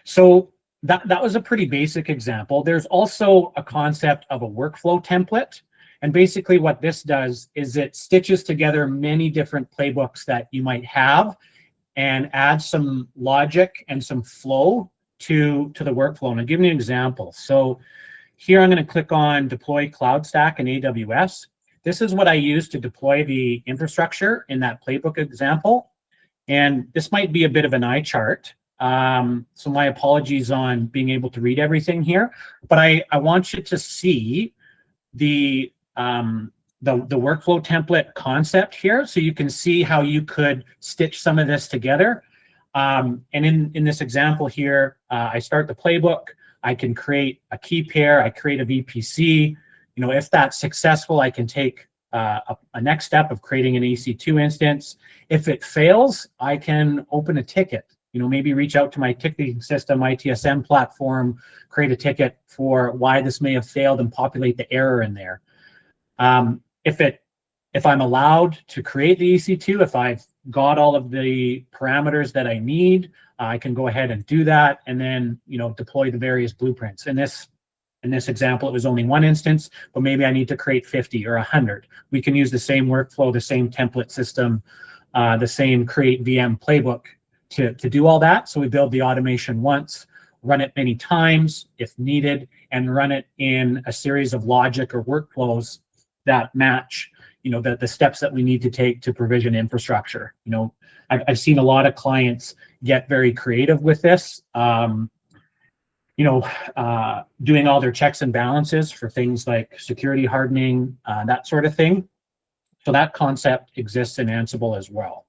So that was a pretty basic example. There's also a concept of a workflow template. And basically what this does is it stitches together many different playbooks that you might have and add some logic and some flow to the workflow. And I'll give you an example. So here I'm going to click on Deploy Cloud Stack in AWS. This is what I use to deploy the infrastructure in that playbook example. And this might be a bit of an eye chart. So my apologies on being able to read everything here, but I want you to see the workflow template concept here, so you can see how you could stitch some of this together. And in this example here, I start the playbook. I can create a key pair. I create a VPC. If that's successful, I can take a next step of creating an EC2 instance. If it fails, I can open a ticket. Maybe reach out to my ticketing system, ITSM platform, create a ticket for why this may have failed and populate the error in there. If I'm allowed to create the EC2, if I've got all of the parameters that I need, I can go ahead and do that, and then deploy the various blueprints. In this example, it was only one instance, but maybe I need to create 50 or 100. We can use the same workflow, the same template system, the same create VM playbook to do all that. So we build the automation once, run it many times if needed, and run it in a series of logic or workflows that match the steps that we need to take to provision infrastructure. I've seen a lot of clients get very creative with this, doing all their checks and balances for things like security hardening, that sort of thing. So that concept exists in Ansible as well.